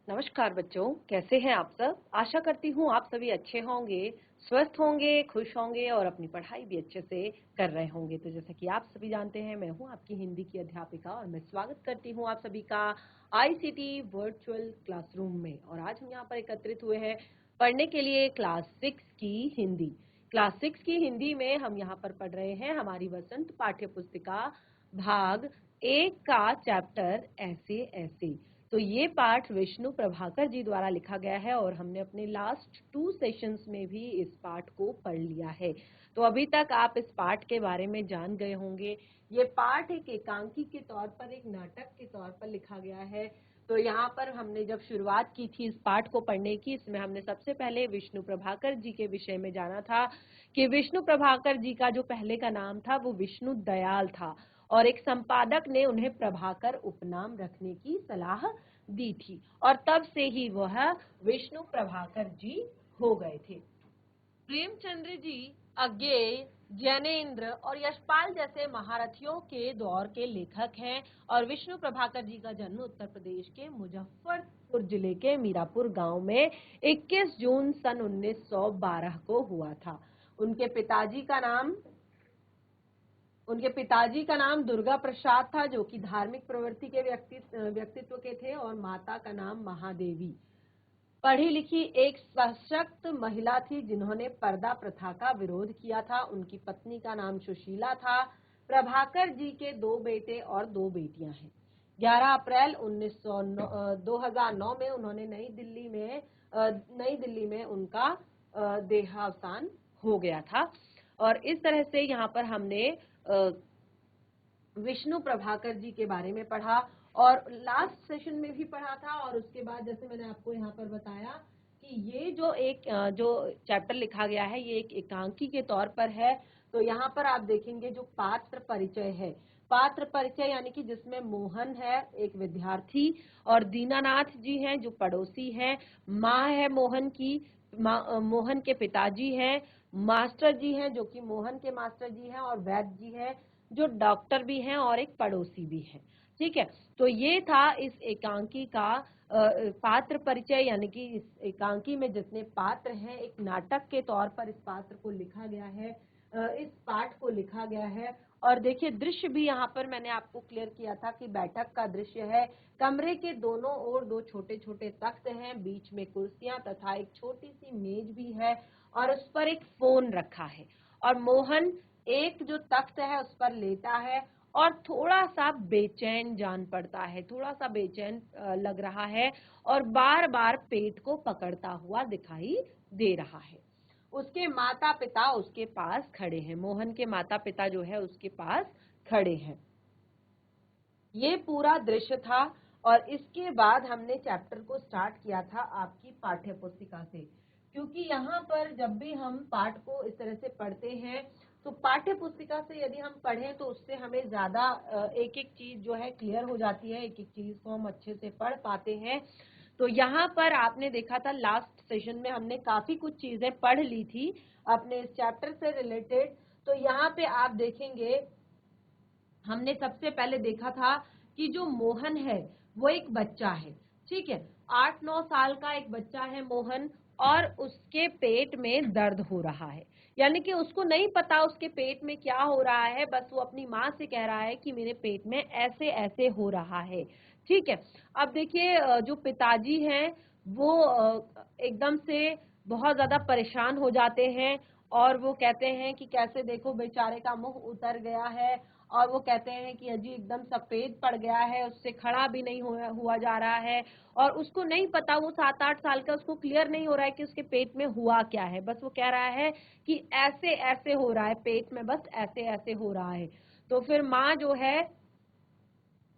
नमस्कार बच्चों, कैसे हैं आप सब। आशा करती हूँ आप सभी अच्छे होंगे, स्वस्थ होंगे, खुश होंगे और अपनी पढ़ाई भी अच्छे से कर रहे होंगे। तो जैसा कि आप सभी जानते हैं, मैं हूँ आपकी हिंदी की अध्यापिका और मैं स्वागत करती हूँ आप सभी का आईसीटी वर्चुअल क्लासरूम में। और आज हम यहाँ पर एकत्रित हुए हैं पढ़ने के लिए क्लास 6 की हिंदी। क्लास 6 की हिंदी में हम यहाँ पर पढ़ रहे हैं हमारी वसंत पाठ्य पुस्तिका भाग 1 का चैप्टर ऐसे ऐसे। तो ये पाठ विष्णु प्रभाकर जी द्वारा लिखा गया है और हमने अपने लास्ट 2 सेशंस में भी इस पाठ को पढ़ लिया है। तो अभी तक आप इस पाठ के बारे में जान गए होंगे। ये पाठ एक एकांकी के तौर पर, एक नाटक के तौर पर लिखा गया है। तो यहाँ पर हमने जब शुरुआत की थी इस पाठ को पढ़ने की, इसमें हमने सबसे पहले विष्णु प्रभाकर जी के विषय में जाना था कि विष्णु प्रभाकर जी का जो पहले का नाम था वो विष्णु दयाल था और एक संपादक ने उन्हें प्रभाकर उपनाम रखने की सलाह दी थी और तब से ही वह विष्णु प्रभाकर जी हो गए थे। प्रेमचंद्र जी अज्ञेय, जैनेन्द्र और यशपाल जैसे महारथियों के दौर के लेखक हैं और विष्णु प्रभाकर जी का जन्म उत्तर प्रदेश के मुजफ्फरपुर जिले के मीरापुर गांव में 21 जून सन 1912 को हुआ था। उनके पिताजी का नाम दुर्गा प्रसाद था, जो कि धार्मिक प्रवृत्ति के व्यक्तित्व के थे, और माता का नाम महादेवी पढ़ी लिखी एक सशक्त महिला थी जिन्होंने पर्दा प्रथा का विरोध किया था। उनकी पत्नी का नाम सुशीला था। प्रभाकर जी के 2 बेटे और 2 बेटियां हैं। 11 अप्रैल 2009 में उन्होंने नई दिल्ली में उनका देहावसान हो गया था। और इस तरह से यहाँ पर हमने विष्णु प्रभाकर जी के बारे में पढ़ा और लास्ट सेशन में भी पढ़ा था। और उसके बाद जैसे मैंने आपको यहाँ पर बताया कि ये जो चैप्टर लिखा गया है ये एक एकांकी के तौर पर है। तो यहाँ पर आप देखेंगे जो पात्र परिचय है, पात्र परिचय यानी कि जिसमें मोहन है एक विद्यार्थी और दीनानाथ जी हैं जो पड़ोसी हैं, माँ है मोहन की, मोहन के पिताजी हैं, मास्टर जी हैं जो कि मोहन के मास्टर जी हैं, और वैद्य जी हैं जो डॉक्टर भी हैं और एक पड़ोसी भी हैं। ठीक है, तो ये था इस एकांकी का पात्र परिचय, यानी कि इस एकांकी में जितने पात्र हैं एक नाटक के तौर पर इस पात्र को लिखा गया है, इस पाठ को लिखा गया है। और देखिए दृश्य भी यहाँ पर मैंने आपको क्लियर किया था कि बैठक का दृश्य है। कमरे के दोनों ओर 2 छोटे छोटे तख्त हैं, बीच में कुर्सियां तथा एक छोटी सी मेज भी है और उस पर एक फोन रखा है। और मोहन एक जो तख्त है उस पर लेटा है और थोड़ा सा बेचैन जान पड़ता है, थोड़ा सा बेचैन लग रहा है और बार बार पेट को पकड़ता हुआ दिखाई दे रहा है। उसके माता पिता उसके पास खड़े हैं, मोहन के माता पिता जो है उसके पास खड़े हैं। ये पूरा दृश्य था और इसके बाद हमने चैप्टर को स्टार्ट किया था आपकी पाठ्य पुस्तिका से, क्योंकि यहाँ पर जब भी हम पाठ को इस तरह से पढ़ते हैं तो पाठ्य पुस्तिका से यदि हम पढ़ें तो उससे हमें ज्यादा एक एक चीज जो है क्लियर हो जाती है, एक एक चीज को हम अच्छे से पढ़ पाते हैं। तो यहाँ पर आपने देखा था लास्ट सेशन में हमने काफी कुछ चीजें पढ़ ली थी अपने इस चैप्टर से रिलेटेड। तो यहाँ पे आप देखेंगे हमने सबसे पहले देखा था कि जो मोहन है वो एक बच्चा है, ठीक है, 8-9 साल का एक बच्चा है मोहन, और उसके पेट में दर्द हो रहा है, यानी कि उसको नहीं पता उसके पेट में क्या हो रहा है, बस वो अपनी माँ से कह रहा है कि मेरे पेट में ऐसे ऐसे हो रहा है। ठीक है, अब देखिए जो पिताजी हैं वो एकदम से बहुत ज्यादा परेशान हो जाते हैं और वो कहते हैं कि कैसे देखो बेचारे का मुंह उतर गया है, और वो कहते हैं कि अजी एकदम सफेद पड़ गया है, उससे खड़ा भी नहीं हुआ जा रहा है, और उसको नहीं पता, वो 7-8 साल का, उसको क्लियर नहीं हो रहा है कि उसके पेट में हुआ क्या है, बस वो कह रहा है कि ऐसे ऐसे हो रहा है पेट में, बस ऐसे ऐसे हो रहा है। तो फिर माँ जो है,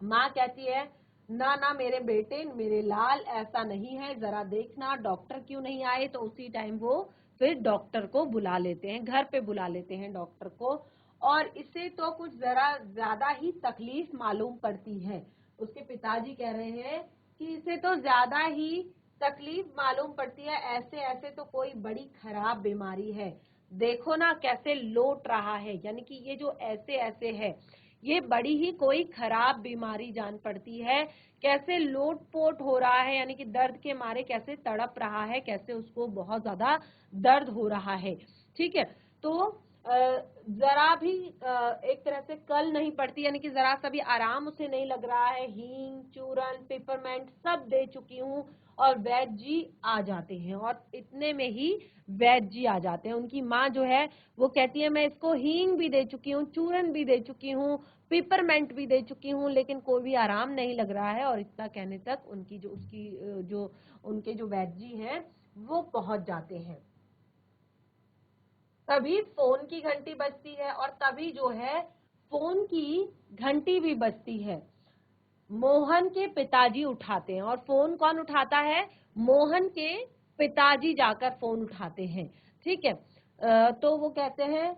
माँ कहती है ना ना मेरे बेटे, मेरे लाल, ऐसा नहीं है, जरा देखना डॉक्टर क्यों नहीं आए। तो उसी टाइम वो फिर डॉक्टर को बुला लेते हैं, घर पे बुला लेते हैं डॉक्टर को, और इसे तो कुछ जरा ज्यादा ही तकलीफ मालूम पड़ती है। उसके पिताजी कह रहे हैं कि इसे तो ज्यादा ही तकलीफ मालूम पड़ती है, ऐसे ऐसे तो कोई बड़ी खराब बीमारी है, देखो ना कैसे लोट रहा है, यानी कि ये जो ऐसे ऐसे है ये बड़ी ही कोई खराब बीमारी जान पड़ती है। कैसे लोटपोट हो रहा है, यानी कि दर्द के मारे कैसे तड़प रहा है, कैसे उसको बहुत ज्यादा दर्द हो रहा है। ठीक है, तो जरा भी एक तरह से कल नहीं पड़ती, यानी कि जरा सा भी आराम उसे नहीं लग रहा है। हींग, चूरन, पेपरमेंट सब दे चुकी हूँ और वैद्य जी आ जाते हैं, और इतने में ही वैद्य जी आ जाते हैं। उनकी माँ जो है वो कहती है मैं इसको हींग भी दे चुकी हूँ, चूरन भी दे चुकी हूँ, पेपरमेंट भी दे चुकी हूँ, लेकिन कोई भी आराम नहीं लग रहा है। और इतना कहने तक उनकी जो उनके जो वैद्य जी हैं वो पहुंच जाते हैं। तभी फोन की घंटी बजती है, और तभी जो है फोन की घंटी भी बजती है। मोहन के पिताजी उठाते हैं, और फोन कौन उठाता है? मोहन के पिताजी जाकर फोन उठाते हैं। ठीक है, तो वो कहते हैं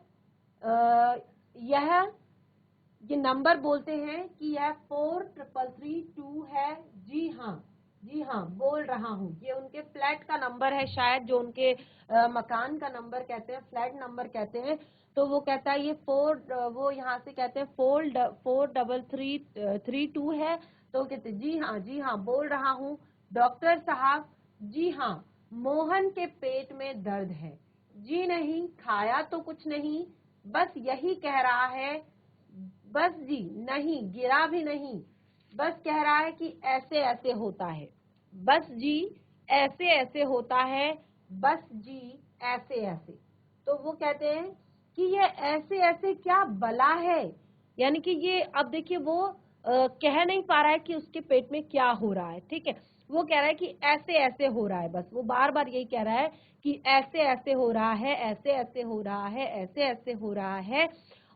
ये नंबर बोलते हैं कि यह 4332 है। जी हाँ, जी हाँ बोल रहा हूँ। ये उनके फ्लैट का नंबर है शायद, जो उनके मकान का नंबर कहते हैं, फ्लैट नंबर कहते हैं। तो वो कहता है ये वो यहाँ से कहते हैं 43332 है। तो कहते हैं जी हाँ बोल रहा हूँ डॉक्टर साहब। जी हाँ, मोहन के पेट में दर्द है। जी नहीं, खाया तो कुछ नहीं, बस यही कह रहा है। बस जी नहीं, गिरा भी नहीं, बस कह रहा है कि ऐसे ऐसे होता है। बस जी ऐसे ऐसे होता है, बस जी ऐसे ऐसे। तो वो कहते हैं कि ये ऐसे ऐसे क्या बला है, यानी कि ये अब देखिए वो कह नहीं पा रहा है कि उसके पेट में क्या हो रहा है। ठीक है, वो कह रहा है कि ऐसे ऐसे हो रहा है, बस वो बार बार यही कह रहा है कि ऐसे ऐसे हो रहा है, ऐसे ऐसे हो रहा है, ऐसे ऐसे हो रहा है।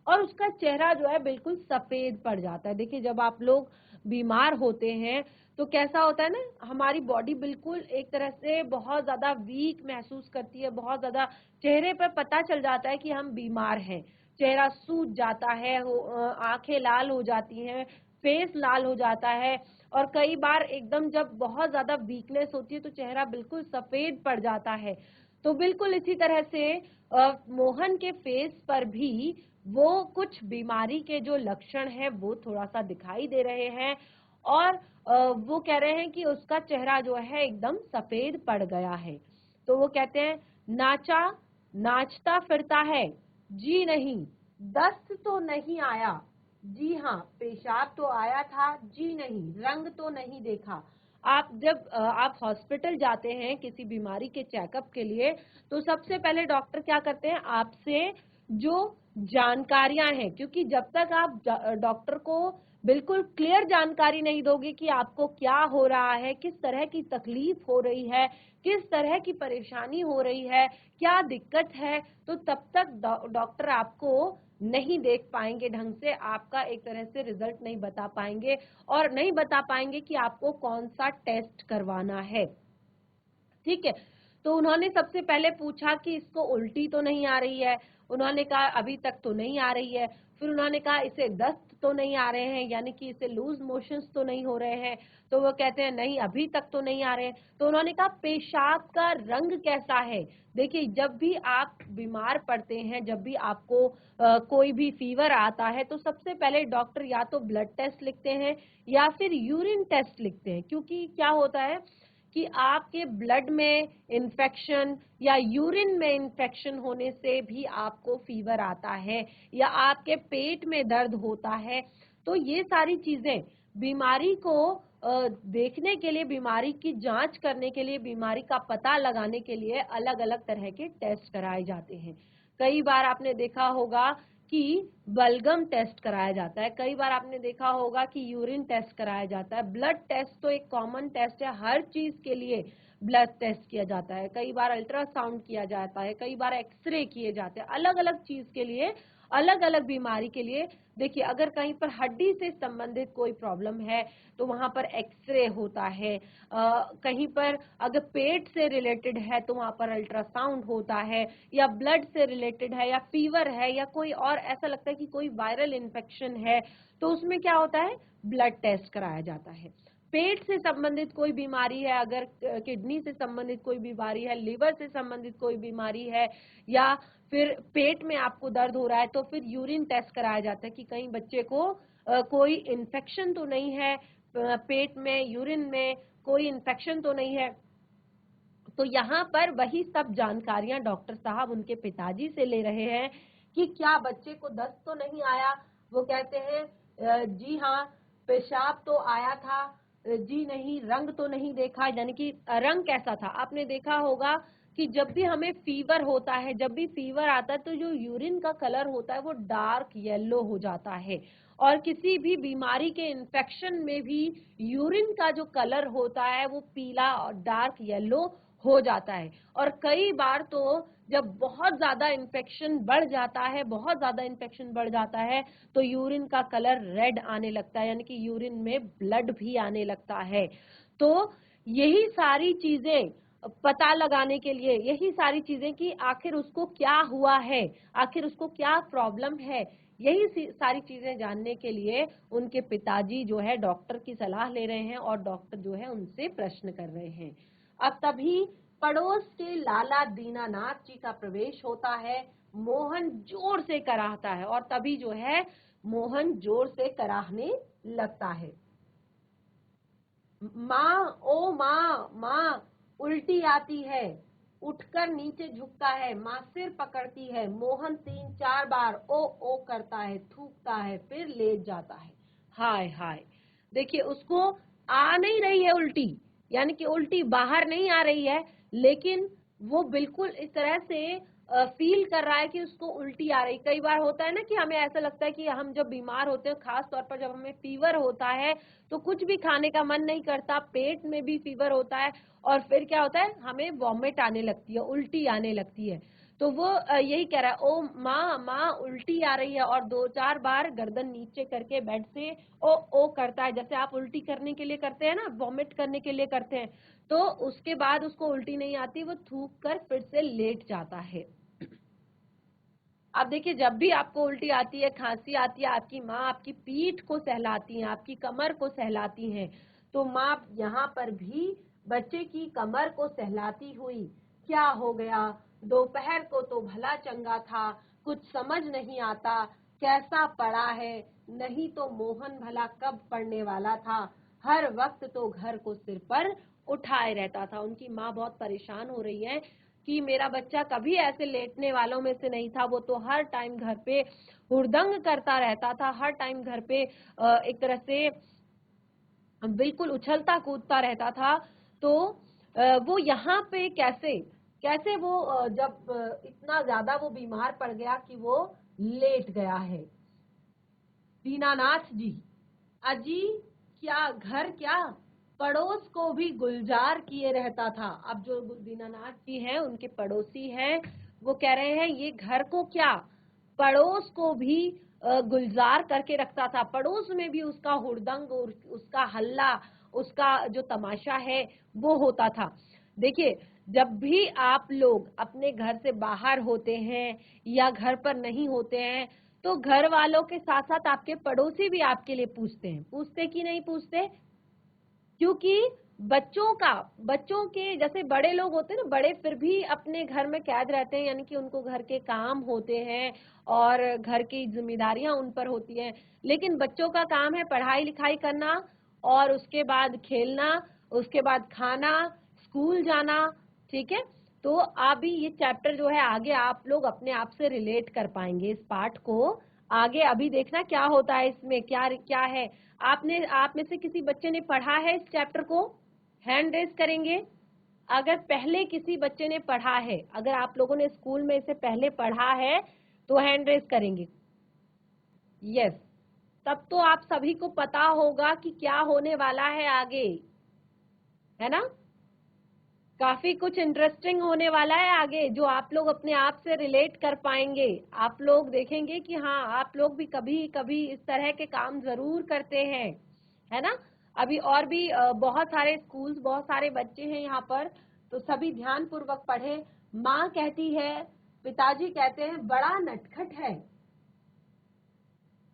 और उसका चेहरा जो है बिल्कुल सफेद पड़ जाता है। देखिए जब आप लोग बीमार होते हैं तो कैसा होता है ना, हमारी बॉडी बिल्कुल एक तरह से बहुत ज्यादा वीक महसूस करती है, बहुत ज्यादा चेहरे पर पता चल जाता है कि हम बीमार हैं। चेहरा सूज जाता है, आंखें लाल हो जाती हैं, फेस लाल हो जाता है, और कई बार एकदम जब बहुत ज्यादा वीकनेस होती है तो चेहरा बिल्कुल सफेद पड़ जाता है। तो बिल्कुल इसी तरह से मोहन के फेस पर भी वो कुछ बीमारी के जो लक्षण हैं वो थोड़ा सा दिखाई दे रहे हैं, और वो कह रहे हैं कि उसका चेहरा जो है एकदम सफेद पड़ गया है। तो वो कहते हैं नाचता फिरता है। जी नहीं, दस्त तो नहीं आया। जी हाँ, पेशाब तो आया था। जी नहीं, रंग तो नहीं देखा। आप जब आप हॉस्पिटल जाते हैं किसी बीमारी के चेकअप के लिए, तो सबसे पहले डॉक्टर क्या करते हैं, आपसे जो जानकारियां हैं, क्योंकि जब तक आप डॉक्टर को बिल्कुल क्लियर जानकारी नहीं दोगे कि आपको क्या हो रहा है, किस तरह की तकलीफ हो रही है, किस तरह की परेशानी हो रही है, क्या दिक्कत है, तो तब तक डॉक्टर आपको नहीं देख पाएंगे ढंग से, आपका एक तरह से रिजल्ट नहीं बता पाएंगे, और नहीं बता पाएंगे कि आपको कौन सा टेस्ट करवाना है। ठीक है, तो उन्होंने सबसे पहले पूछा कि इसको उल्टी तो नहीं आ रही है। उन्होंने कहा अभी तक तो नहीं आ रही है। फिर उन्होंने कहा इसे दस्त तो नहीं आ रहे हैं, यानी कि इसे लूज मोशंस तो नहीं हो रहे हैं। तो वो कहते हैं नहीं, अभी तक तो नहीं आ रहे हैं। तो उन्होंने कहा पेशाब का रंग कैसा है। देखिए जब भी आप बीमार पड़ते हैं, जब भी आपको कोई भी फीवर आता है, तो सबसे पहले डॉक्टर या तो ब्लड टेस्ट लिखते हैं या फिर यूरिन टेस्ट लिखते हैं। क्योंकि क्या होता है कि आपके ब्लड में इन्फेक्शन या यूरिन में इन्फेक्शन होने से भी आपको फीवर आता है, या आपके पेट में दर्द होता है। तो ये सारी चीजें बीमारी को देखने के लिए, बीमारी की जांच करने के लिए, बीमारी का पता लगाने के लिए अलग अलग तरह के टेस्ट कराए जाते हैं। कई बार आपने देखा होगा कि बलगम टेस्ट कराया जाता है, कई बार आपने देखा होगा कि यूरिन टेस्ट कराया जाता है। ब्लड टेस्ट तो एक कॉमन टेस्ट है, हर चीज के लिए ब्लड टेस्ट किया जाता है। कई बार अल्ट्रासाउंड किया जाता है, कई बार एक्सरे किए जाते हैं, अलग अलग चीज के लिए, अलग अलग बीमारी के लिए। देखिए अगर कहीं पर हड्डी से संबंधित कोई प्रॉब्लम है तो वहां पर एक्सरे होता है, कहीं पर अगर पेट से रिलेटेड है तो वहां पर अल्ट्रासाउंड होता है, या ब्लड से रिलेटेड है, या फीवर है, या कोई और ऐसा लगता है कि कोई वायरल इन्फेक्शन है, तो उसमें क्या होता है, ब्लड टेस्ट कराया जाता है। पेट से संबंधित कोई बीमारी है, अगर किडनी से संबंधित कोई बीमारी है, लिवर से संबंधित कोई बीमारी है, या फिर पेट में आपको दर्द हो रहा है, तो फिर यूरिन टेस्ट कराया जाता है कि कहीं बच्चे को कोई इन्फेक्शन तो नहीं है, पेट में, यूरिन में कोई इन्फेक्शन तो नहीं है। तो यहाँ पर वही सब जानकारियां डॉक्टर साहब उनके पिताजी से ले रहे हैं कि क्या बच्चे को दस्त तो नहीं आया। वो कहते हैं जी हाँ, पेशाब तो आया था, जी नहीं, रंग तो नहीं देखा। यानी कि रंग कैसा था, आपने देखा होगा कि जब भी हमें फीवर होता है, जब भी फीवर आता है, तो जो यूरिन का कलर होता है वो डार्क येलो हो जाता है, और किसी भी बीमारी के इन्फेक्शन में भी यूरिन का जो कलर होता है वो पीला और डार्क येलो हो जाता है। और कई बार तो जब बहुत ज्यादा इन्फेक्शन बढ़ जाता है, बहुत ज्यादा इन्फेक्शन बढ़ जाता है, तो यूरिन का कलर रेड आने लगता है, यानी कि यूरिन में ब्लड भी आने लगता है। तो यही सारी चीजें पता लगाने के लिए, यही सारी चीजें कि आखिर उसको क्या हुआ है, आखिर उसको क्या प्रॉब्लम है, यही सारी चीजें जानने के लिए उनके पिताजी जो है डॉक्टर की सलाह ले रहे हैं, और डॉक्टर जो है उनसे प्रश्न कर रहे हैं। अब तभी पड़ोस के लाला दीनानाथ जी का प्रवेश होता है। मोहन जोर से कराहता है, और तभी जो है मोहन जोर से कराहने लगता है। माँ, ओ माँ, माँ उल्टी आती है। उठकर नीचे झुकता है, माँ सिर पकड़ती है। मोहन 3-4 बार ओ ओ करता है, थूकता है, फिर लेट जाता है। हाय हाय, देखिए उसको आ नहीं रही है उल्टी, यानी कि उल्टी बाहर नहीं आ रही है, लेकिन वो बिल्कुल इस तरह से फील कर रहा है कि उसको उल्टी आ रही। कई बार होता है ना कि हमें ऐसा लगता है कि हम जब बीमार होते हैं, खास तौर पर जब हमें फीवर होता है, तो कुछ भी खाने का मन नहीं करता, पेट में भी फीवर होता है, और फिर क्या होता है, हमें वॉमिट आने लगती है, उल्टी आने लगती है। तो वो यही कह रहा है, ओ माँ, माँ उल्टी आ रही है, और 2-4 बार गर्दन नीचे करके बेड से ओ ओ करता है, जैसे आप उल्टी करने के लिए करते हैं ना, वॉमिट करने के लिए करते हैं। तो उसके बाद उसको उल्टी नहीं आती, वो थूक कर फिर से लेट जाता है। अब देखिए, जब भी आपको उल्टी आती है, खांसी आती है, आपकी माँ आपकी पीठ को सहलाती है, आपकी कमर को सहलाती है। तो माँ यहाँ पर भी बच्चे की कमर को सहलाती हुई, क्या हो गया, दोपहर को तो भला चंगा था, कुछ समझ नहीं आता, कैसा पड़ा है, नहीं तो मोहन भला कब पड़ने वाला था, हर वक्त तो घर को सिर पर उठाए रहता था। उनकी माँ बहुत परेशान हो रही है कि मेरा बच्चा कभी ऐसे लेटने वालों में से नहीं था, वो तो हर टाइम घर पे हुड़दंग करता रहता था, हर टाइम घर पे एक तरह से बिल्कुल उछलता कूदता रहता था। तो वो यहाँ पे कैसे कैसे वो जब इतना ज्यादा वो बीमार पड़ गया कि वो लेट गया है। दीनानाथ जी, अजी क्या घर, क्या पड़ोस को भी गुलजार किए रहता था। अब जो दीनानाथ जी हैं, उनके पड़ोसी हैं, वो कह रहे हैं ये घर को क्या, पड़ोस को भी गुलजार करके रखता था। पड़ोस में भी उसका हुड़दंग, उसका हल्ला, उसका जो तमाशा है वो होता था। देखिए, जब भी आप लोग अपने घर से बाहर होते हैं या घर पर नहीं होते हैं, तो घर वालों के साथ साथ आपके पड़ोसी भी आपके लिए पूछते कि नहीं पूछते? क्योंकि बच्चों के जैसे बड़े लोग होते हैं ना, बड़े फिर भी अपने घर में कैद रहते हैं, यानी कि उनको घर के काम होते हैं और घर की जिम्मेदारियां उन पर होती हैं। लेकिन बच्चों का काम है पढ़ाई लिखाई करना, और उसके बाद खेलना, उसके बाद खाना, स्कूल जाना। ठीक है, तो अभी ये चैप्टर जो है आगे आप लोग अपने आप से रिलेट कर पाएंगे इस पार्ट को। आगे अभी देखना क्या होता है इसमें, क्या क्या है। आप में से किसी बच्चे ने पढ़ा है इस चैप्टर को? हैंड रेज करेंगे अगर पहले किसी बच्चे ने पढ़ा है, अगर आप लोगों ने स्कूल में इसे पहले पढ़ा है तो हैंड रेज करेंगे। यस, तब तो आप सभी को पता होगा कि क्या होने वाला है आगे, है ना। काफी कुछ इंटरेस्टिंग होने वाला है आगे, जो आप लोग अपने आप से रिलेट कर पाएंगे। आप लोग देखेंगे कि हाँ, आप लोग भी कभी कभी इस तरह के काम जरूर करते हैं, है ना। अभी और भी बहुत सारे स्कूल्स, बहुत सारे बच्चे हैं यहाँ पर, तो सभी ध्यान पूर्वक पढ़े। माँ कहती है, पिताजी कहते हैं बड़ा नटखट है।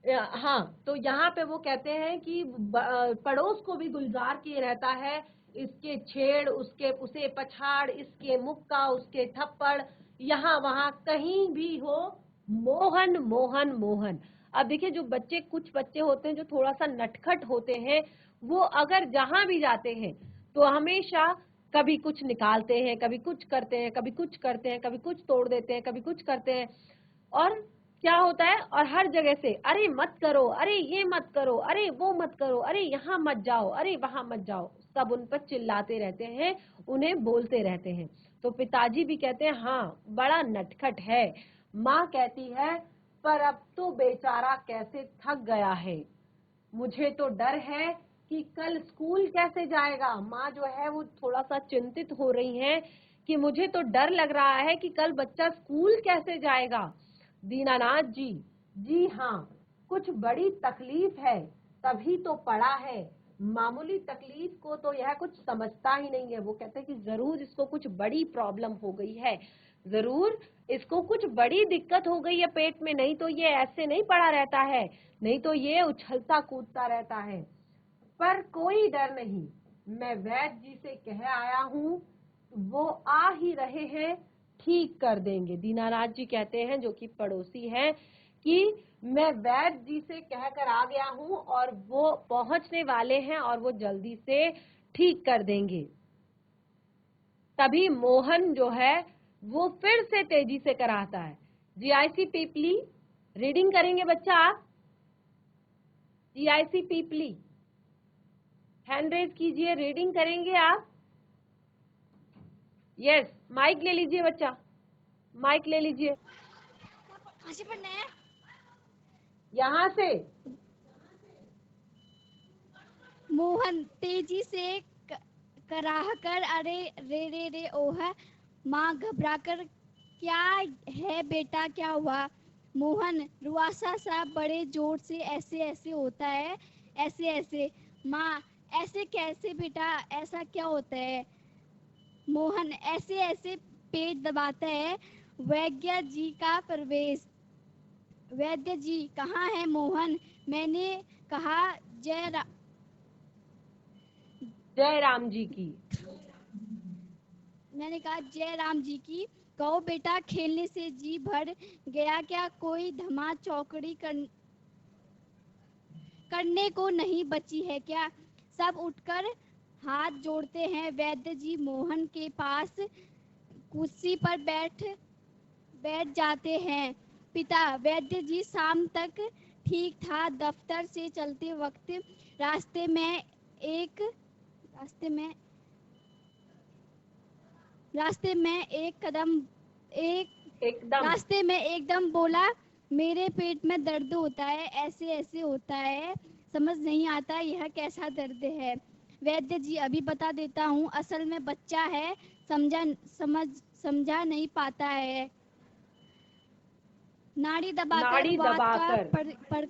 हाँ, तो यहाँ पे वो कहते हैं कि पड़ोस को भी गुलजार किए रहता है, इसके छेड़, उसके उसे पछाड़, इसके मुक्का, उसके थप्पड़, यहाँ वहाँ कहीं भी हो, मोहन मोहन मोहन। अब देखिए, जो बच्चे, कुछ बच्चे होते हैं जो थोड़ा सा नटखट होते हैं, वो अगर जहां भी जाते हैं तो हमेशा कभी कुछ निकालते हैं, कभी कुछ करते हैं, कभी कुछ करते हैं, कभी कुछ तोड़ देते हैं, कभी कुछ करते हैं। और क्या होता है, और हर जगह से अरे मत करो, अरे ये मत करो, अरे वो मत करो, अरे यहाँ मत जाओ, अरे वहां मत जाओ, सब उन पर चिल्लाते रहते हैं, उन्हें बोलते रहते हैं। तो पिताजी भी कहते हैं हाँ बड़ा नटखट है। माँ कहती है पर अब तो बेचारा कैसे थक गया है, मुझे तो डर है कि कल स्कूल कैसे जाएगा। माँ जो है वो थोड़ा सा चिंतित हो रही हैं कि मुझे तो डर लग रहा है कि कल बच्चा स्कूल कैसे जाएगा। दीनानाथ जी, जी हाँ, कुछ बड़ी तकलीफ है तभी तो पड़ा है, मामूली तकलीफ को तो यह कुछ समझता ही नहीं है। वो कहते हैं कि जरूर इसको कुछ बड़ी प्रॉब्लम हो गई है, जरूर इसको कुछ बड़ी दिक्कत हो गई है पेट में, नहीं तो ये ऐसे नहीं पड़ा रहता है, नहीं तो ये उछलता कूदता रहता है। पर कोई डर नहीं, मैं वैद्य जी से कह आया हूँ, वो आ ही रहे हैं, ठीक कर देंगे। दीनानाथ जी कहते हैं, जो कि पड़ोसी हैं, कि मैं वैद्य जी से कहकर आ गया हूँ और वो पहुंचने वाले हैं और वो जल्दी से ठीक कर देंगे। तभी मोहन जो है वो फिर से तेजी से कराता है। जीआईसी पीपली, रीडिंग करेंगे बच्चा आप? जीआईसी पीपली, हैंड रेज कीजिए, रीडिंग करेंगे आप? यस, माइक ले लीजिए बच्चा, माइक ले लीजिए। कहाँ से पढ़ना है? यहाँ से। मोहन तेजी से कराहकर, अरे रे रे रे ओह। माँ घबराकर, क्या है बेटा, क्या हुआ? मोहन रुआसा सा बड़े जोर से, ऐसे ऐसे होता है, ऐसे ऐसे। माँ, ऐसे कैसे बेटा, ऐसा क्या होता है? मोहन ऐसे ऐसे पेट दबाता है। वैद्य जी का प्रवेश। वैद्य जी कहाँ है मोहन? मैंने कहा जय जय राम जी की। मैंने कहा जय राम जी की। कहो बेटा, खेलने से जी भर गया क्या? कोई धमा चौकड़ी करने को नहीं बची है क्या? सब उठकर हाथ जोड़ते हैं। वैद्य जी मोहन के पास कुर्सी पर बैठ जाते हैं। पिता, वैद्य जी शाम तक ठीक था। दफ्तर से चलते वक्त रास्ते में एक रास्ते में रास्ते में एक कदम एक एकदम। रास्ते में एकदम बोला, मेरे पेट में दर्द होता है, ऐसे ऐसे होता है, समझ नहीं आता यह कैसा दर्द है। वैद्य जी, अभी बता देता हूँ, असल में बच्चा है, समझा नहीं पाता है। नाड़ी दबाकर नाड़ी वात का दबाकर।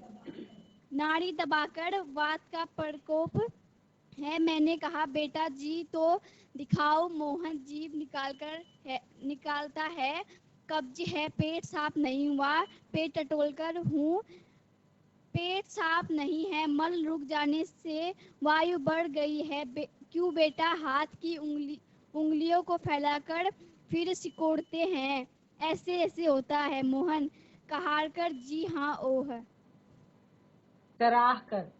नाड़ी दबाकर वात का प्रकोप है। मैंने कहा बेटा जी तो दिखाओ। मोहन जीभ निकालता है। कब्ज है, पेट साफ नहीं हुआ, पेट टटोलकर हूँ, पेट साफ नहीं है, मल रुक जाने से वायु बढ़ गई है। क्यों बेटा? हाथ की उंगलियों को फैलाकर फिर सिकोड़ते हैं। ऐसे ऐसे होता है मोहन। कहारकर, जी हाँ ओह। कराह कर।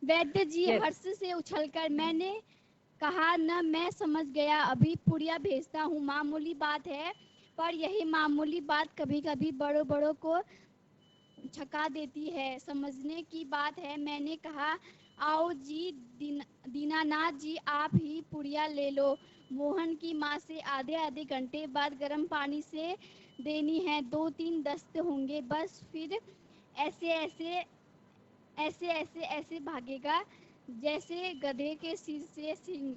वैद्य जी यस। हर्ष से उछलकर, मैंने कहा न, मैं समझ गया, अभी पुड़िया भेजता हूँ। मामूली बात है, पर यही मामूली बात कभी कभी बड़ों बड़ों को छका देती है। समझने की बात है। मैंने कहा आओ जी दीनानाथ जी, आप ही पुड़िया ले लो। मोहन की माँ से आधे आधे घंटे बाद गर्म पानी से देनी है। 2-3 दस्त होंगे बस, फिर ऐसे ऐसे ऐसे ऐसे ऐसे भागेगा जैसे गधे के सिर से सिंह।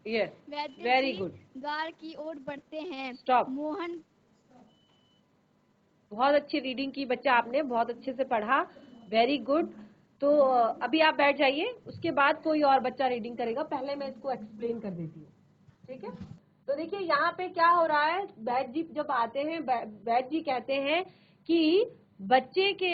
यस, वैद्य वेरी जी गुड। द्वार की ओर बढ़ते हैं। स्टॉप। मोहन, बहुत अच्छी रीडिंग की बच्चा आपने, बहुत अच्छे से पढ़ा, वेरी गुड। तो अभी आप बैठ जाइए, उसके बाद कोई और बच्चा रीडिंग करेगा, पहले मैं इसको एक्सप्लेन कर देती हूँ, ठीक है? तो देखिए यहाँ पे क्या हो रहा है, वैद्य जी जब आते हैं, वैद्य जी कहते हैं कि बच्चे के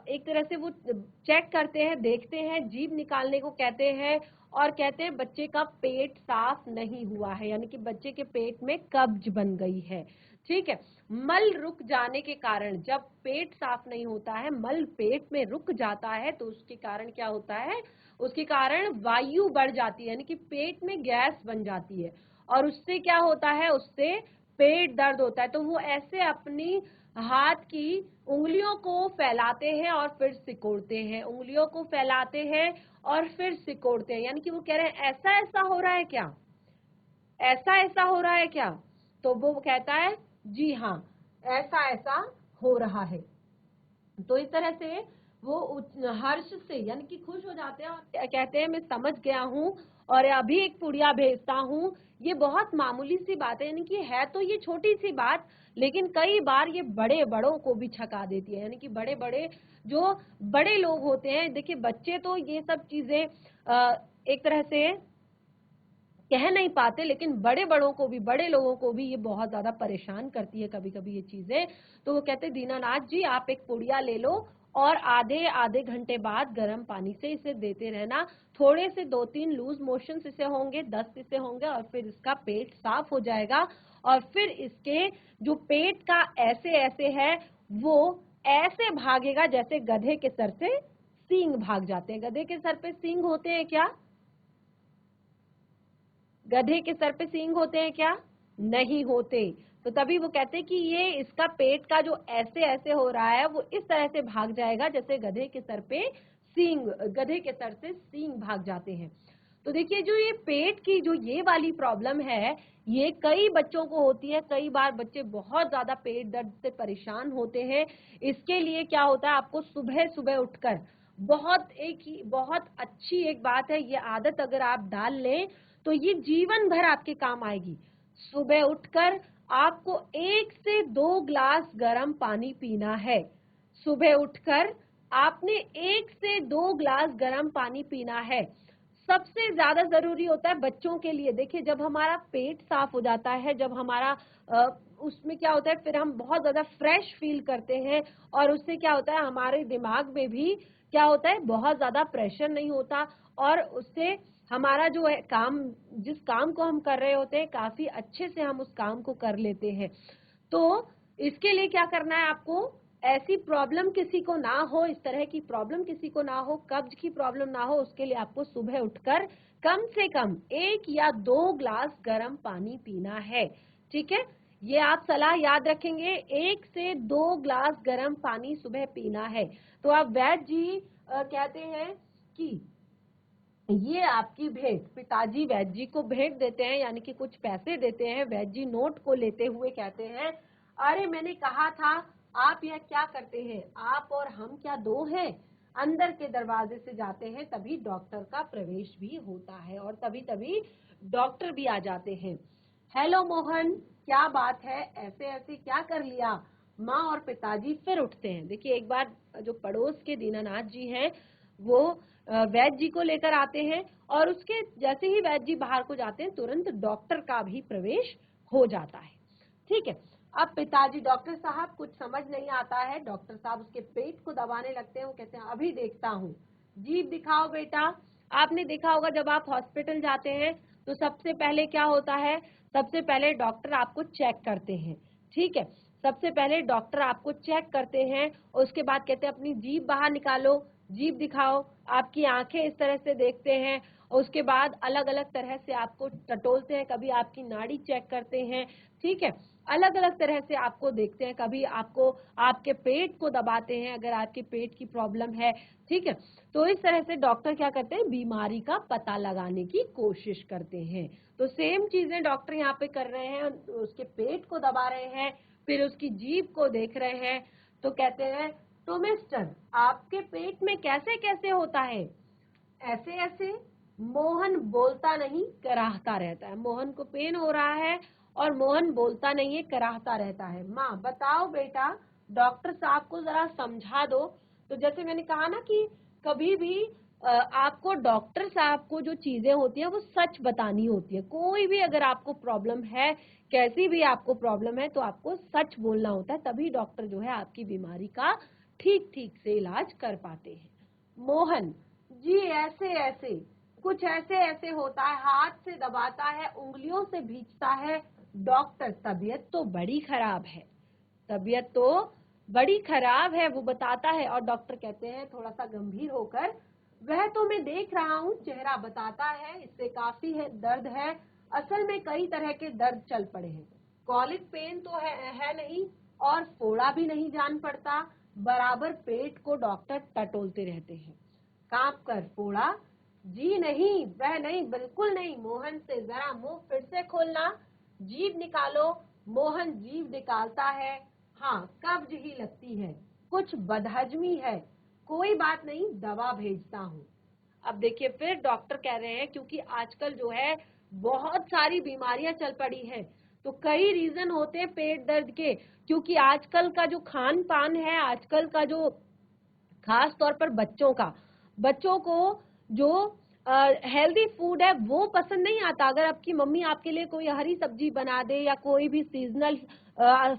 एक तरह से वो चेक करते हैं, देखते हैं, जीभ निकालने को कहते हैं और कहते हैं बच्चे का पेट साफ नहीं हुआ है, यानी कि बच्चे के पेट में कब्ज बन गई है। ठीक है, मल रुक जाने के कारण, जब पेट साफ नहीं होता है, मल पेट में रुक जाता है, तो उसके कारण क्या होता है, उसके कारण वायु बढ़ जाती है, यानी कि पेट में गैस बन जाती है और उससे क्या होता है, उससे पेट दर्द होता है। तो वो ऐसे अपनी हाथ की उंगलियों को फैलाते हैं और फिर सिकोड़ते हैं, उंगलियों को फैलाते हैं और फिर सिकोड़ते हैं, यानी कि वो कह रहे हैं ऐसा ऐसा हो रहा है क्या, ऐसा ऐसा हो रहा है क्या। तो वो कहता है जी हाँ, ऐसा ऐसा हो रहा है। तो इस तरह से वो हर्ष से यानी कि खुश हो जाते हैं और कहते हैं मैं समझ गया हूँ और अभी एक पुड़िया भेजता हूँ। ये बहुत मामूली सी बात है, यानी कि है तो ये छोटी सी बात, लेकिन कई बार ये बड़े बड़ों को भी छका देती है, यानी कि बड़े बड़े जो बड़े लोग होते हैं, देखिए बच्चे तो ये सब चीजें एक तरह से कह नहीं पाते, लेकिन बड़े बड़ों को भी, बड़े लोगों को भी ये बहुत ज्यादा परेशान करती है कभी कभी ये चीजें। तो वो कहते दीनानाथ जी आप एक पुड़िया ले लो और आधे आधे घंटे बाद गर्म पानी से इसे देते रहना, थोड़े से 2-3 लूज मोशन इसे होंगे, दस्त इसे होंगे और फिर इसका पेट साफ हो जाएगा और फिर इसके जो पेट का ऐसे ऐसे है वो ऐसे भागेगा जैसे गधे के सर से सींग भाग जाते हैं। गधे के सर पे सींग होते हैं क्या, गधे के सर पे सींग होते हैं क्या, नहीं होते। तो तभी वो कहते हैं कि ये इसका पेट का जो ऐसे ऐसे हो रहा है वो इस तरह से भाग जाएगा जैसे गधे के सर पे सींग, गधे के सर से सींग भाग जाते हैं। तो देखिए जो ये पेट की जो ये वाली प्रॉब्लम है, ये कई बच्चों को होती है, कई बार बच्चे बहुत ज्यादा पेट दर्द से परेशान होते हैं। इसके लिए क्या होता है, आपको सुबह सुबह उठकर बहुत अच्छी एक बात है, ये आदत अगर आप डाल लें तो ये जीवन भर आपके काम आएगी। सुबह उठकर आपको 1 से 2 ग्लास गर्म पानी पीना है। सुबह उठकर आपने 1 से 2 ग्लास गर्म पानी पीना है। सबसे ज्यादा जरूरी होता है बच्चों के लिए। देखिए जब हमारा पेट साफ हो जाता है, जब हमारा उसमें क्या होता है, फिर हम बहुत ज्यादा फ्रेश फील करते हैं और उससे क्या होता है, हमारे दिमाग में भी क्या होता है, बहुत ज्यादा प्रेशर नहीं होता और उससे हमारा जो है काम, जिस काम को हम कर रहे होते हैं काफी अच्छे से हम उस काम को कर लेते हैं। तो इसके लिए क्या करना है आपको, ऐसी प्रॉब्लम किसी को ना हो, इस तरह की प्रॉब्लम किसी को ना हो, कब्ज की प्रॉब्लम ना हो, उसके लिए आपको सुबह उठकर कम से कम 1 या 2 ग्लास गर्म पानी पीना है। ठीक है, ये आप सलाह याद रखेंगे, 1 से 2 ग्लास गर्म पानी सुबह पीना है। तो आप वैद्य जी कहते हैं कि ये आपकी भेंट, पिताजी वैद्य जी को भेंट देते हैं, यानी कि कुछ पैसे देते हैं। वैद्य जी नोट को लेते हुए कहते हैं अरे मैंने कहा था, आप यह क्या करते हैं, आप और हम क्या दो हैं। अंदर के दरवाजे से जाते हैं तभी डॉक्टर का प्रवेश भी होता है और तभी तभी डॉक्टर भी आ जाते हैं। हेलो मोहन, क्या बात है, ऐसे ऐसे क्या कर लिया। माँ और पिताजी फिर उठते हैं। देखिए एक बार जो पड़ोस के दीनानाथ जी हैं वो वैद्य जी को लेकर आते हैं और उसके जैसे ही वैद्य जी बाहर को जाते हैं तुरंत डॉक्टर का भी प्रवेश हो जाता है। ठीक है, अब पिताजी, डॉक्टर साहब कुछ समझ नहीं आता है, डॉक्टर साहब उसके पेट को दबाने लगते हैं। वो कहते हैं अभी देखता हूँ, जीभ दिखाओ बेटा। आपने देखा होगा जब आप हॉस्पिटल जाते हैं तो सबसे पहले क्या होता है, सबसे पहले डॉक्टर आपको चेक करते हैं। ठीक है, सबसे पहले डॉक्टर आपको चेक करते हैं, उसके बाद कहते हैं अपनी जीभ बाहर निकालो, जीभ दिखाओ, आपकी आंखें इस तरह से देखते हैं, उसके बाद अलग अलग तरह से आपको टटोलते हैं, कभी आपकी नाड़ी चेक करते हैं। ठीक है, अलग अलग तरह से आपको देखते हैं, कभी आपको आपके पेट को दबाते हैं अगर आपके पेट की प्रॉब्लम है। ठीक है, तो इस तरह से डॉक्टर क्या करते हैं, बीमारी का पता लगाने की कोशिश करते हैं। तो सेम चीजें डॉक्टर यहाँ पे कर रहे हैं, उसके पेट को दबा रहे हैं, फिर उसकी जीभ को देख रहे हैं। तो कहते हैं तो मिस्टर आपके पेट में कैसे कैसे होता है, ऐसे ऐसे। मोहन बोलता नहीं, कराहता रहता है। मोहन को पेन हो रहा है और मोहन बोलता नहीं है, कराहता रहता है। माँ बताओ बेटा, डॉक्टर साहब को जरा समझा दो। तो जैसे मैंने कहा ना कि कभी भी आपको डॉक्टर साहब को जो चीजें होती हैं वो सच बतानी होती है। कोई भी अगर आपको प्रॉब्लम है, कैसी भी आपको प्रॉब्लम है, तो आपको सच बोलना होता है, तभी डॉक्टर जो है आपकी बीमारी का ठीक ठीक से इलाज कर पाते हैं। मोहन जी, ऐसे ऐसे कुछ ऐसे ऐसे होता है, हाथ से दबाता है, उंगलियों से भींचता है। डॉक्टर तबीयत तो बड़ी खराब है, तबीयत तो बड़ी खराब है, वो बताता है। और डॉक्टर कहते हैं थोड़ा सा गंभीर होकर, वह तो मैं देख रहा हूँ, चेहरा बताता है इससे काफी है दर्द है, असल में कई तरह के दर्द चल पड़े हैं। कॉलिक पेन तो है नहीं, और फोड़ा भी नहीं जान पड़ता। बराबर पेट को डॉक्टर टटोलते रहते हैं। कांप कर फोड़ा? जी नहीं, वह नहीं, बिल्कुल नहीं। मोहन से जरा मुंह फिर से खोलना, जीभ निकालो। मोहन जीभ निकालता है। हाँ, कब्ज ही लगती है, कुछ बदहजमी है। कोई बात नहीं, दवा भेजता हूँ। अब देखिए फिर डॉक्टर कह रहे हैं, क्योंकि आजकल जो है बहुत सारी बीमारियां चल पड़ी हैं, तो कई रीजन होते हैं पेट दर्द के। क्योंकि आजकल का जो खान पान है, आजकल का जो खास तौर पर बच्चों को जो हेल्दी फूड है वो पसंद नहीं आता। अगर आपकी मम्मी आपके लिए कोई हरी सब्जी बना दे या कोई भी सीजनल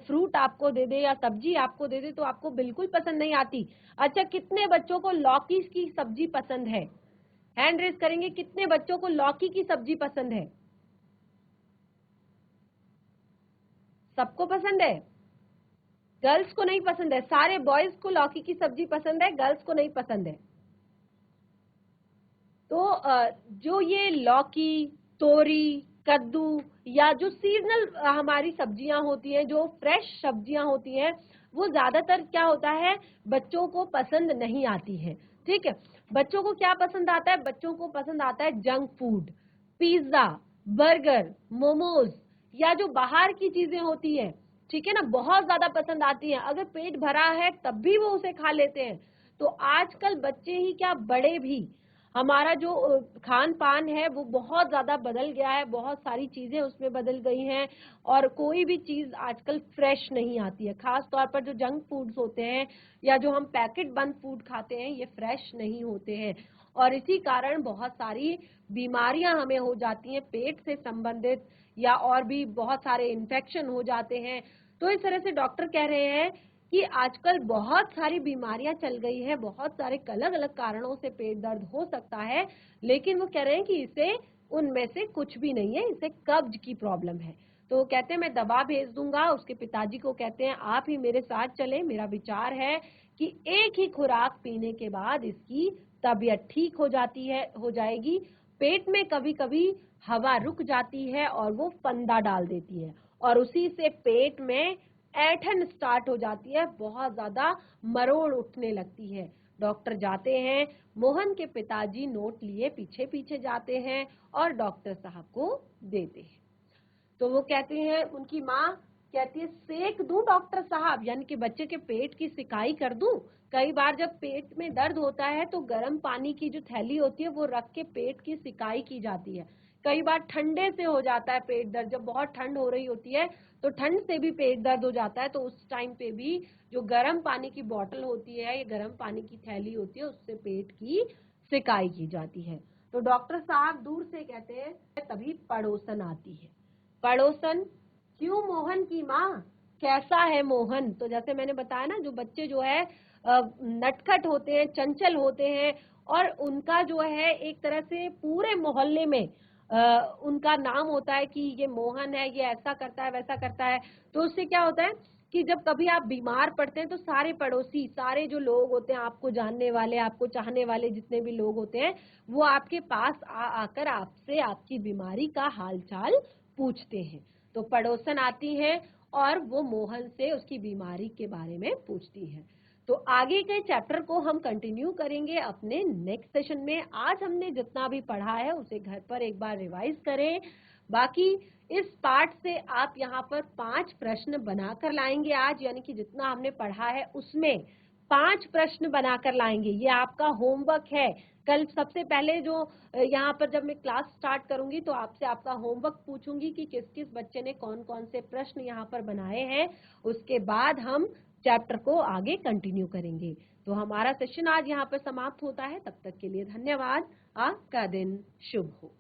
फ्रूट आपको दे दे या सब्जी आपको दे दे, तो आपको बिल्कुल पसंद नहीं आती। अच्छा, कितने बच्चों को लौकी की सब्जी पसंद है? हैंड रेज करेंगे, कितने बच्चों को लौकी की सब्जी पसंद है? सबको पसंद है, गर्ल्स को नहीं पसंद है। सारे बॉयज को लौकी की सब्जी पसंद है, गर्ल्स को नहीं पसंद है। तो जो ये लौकी, तोरी, कद्दू या जो सीजनल हमारी सब्जियां होती हैं, जो फ्रेश सब्जियां होती हैं, वो ज्यादातर क्या होता है, बच्चों को पसंद नहीं आती है। ठीक है, बच्चों को क्या पसंद आता है? बच्चों को पसंद आता है junk food, pizza, burger, momos, या जो बाहर की चीजें होती है, ठीक है ना, बहुत ज्यादा पसंद आती है। अगर पेट भरा है तब भी वो उसे खा लेते हैं। तो आजकल बच्चे ही क्या, बड़े भी, हमारा जो खान पान है वो बहुत ज्यादा बदल गया है, बहुत सारी चीजें उसमें बदल गई हैं, और कोई भी चीज आजकल फ्रेश नहीं आती है। खास तौर पर जो जंक फूड्स होते हैं या जो हम पैकेट बंद फूड खाते हैं, ये फ्रेश नहीं होते हैं, और इसी कारण बहुत सारी बीमारियां हमें हो जाती हैं पेट से संबंधित, या और भी बहुत सारे इन्फेक्शन हो जाते हैं। तो इस तरह से डॉक्टर कह रहे हैं कि आजकल बहुत सारी बीमारियां चल गई है, बहुत सारे अलग अलग कारणों से पेट दर्द हो सकता है, लेकिन वो कह रहे हैं कि इसे उनमें से कुछ भी नहीं है, इसे कब्ज की प्रॉब्लम है। तो वो कहते हैं मैं दवा भेज दूंगा। उसके पिताजी को कहते हैं आप ही मेरे साथ चले, मेरा विचार है कि एक ही खुराक पीने के बाद इसकी तबीयत ठीक हो जाएगी। पेट में कभी कभी हवा रुक जाती है और वो फंदा डाल देती है, और उसी से पेट में ऐंठन स्टार्ट हो जाती है, बहुत ज्यादा मरोड़ उठने लगती है। डॉक्टर जाते हैं, मोहन के पिताजी नोट लिए पीछे पीछे जाते हैं और डॉक्टर साहब को देते हैं। तो वो कहते हैं, उनकी माँ कहती है सेक दूं डॉक्टर साहब, यानी कि बच्चे के पेट की सिकाई कर दूं। कई बार जब पेट में दर्द होता है तो गर्म पानी की जो थैली होती है वो रख के पेट की सिकाई की जाती है। कई बार ठंडे से हो जाता है पेट दर्द, जब बहुत ठंड हो रही होती है तो ठंड से भी पेट दर्द हो जाता है, तो उस टाइम पे भी जो गर्म पानी की बोतल होती है या गर्म पानी की थैली होती है उससे पेट की सिकाई की जाती है। तो डॉक्टर साहब दूर से कहते हैं, तभी पड़ोसन आती है। पड़ोसन? क्यों मोहन की माँ, कैसा है मोहन? तो जैसे मैंने बताया ना, जो बच्चे जो है नटखट होते हैं, चंचल होते हैं, और उनका जो है एक तरह से पूरे मोहल्ले में उनका नाम होता है कि ये मोहन है, ये ऐसा करता है, वैसा करता है। तो उससे क्या होता है कि जब कभी आप बीमार पड़ते हैं तो सारे पड़ोसी, सारे जो लोग होते हैं, आपको जानने वाले, आपको चाहने वाले जितने भी लोग होते हैं, वो आपके पास आकर आपसे आपकी बीमारी का हालचाल पूछते हैं। तो पड़ोसन आती हैं और वो मोहन से उसकी बीमारी के बारे में पूछती हैं। तो आगे के चैप्टर को हम कंटिन्यू करेंगे अपने नेक्स्ट सेशन में। आज हमने जितना भी पढ़ा है उसे घर पर एक बार रिवाइज करें। बाकी इस पार्ट से आप यहाँ पर 5 प्रश्न बनाकर लाएंगे आज, यानी कि जितना हमने पढ़ा है उसमें 5 प्रश्न बनाकर लाएंगे। ये आपका होमवर्क है। कल सबसे पहले जो यहाँ पर जब मैं क्लास स्टार्ट करूंगी तो आपसे आपका होमवर्क पूछूंगी कि किस किस बच्चे ने कौन कौन से प्रश्न यहाँ पर बनाए हैं। उसके बाद हम चैप्टर को आगे कंटिन्यू करेंगे। तो हमारा सेशन आज यहाँ पर समाप्त होता है। तब तक के लिए धन्यवाद। आपका दिन शुभ हो।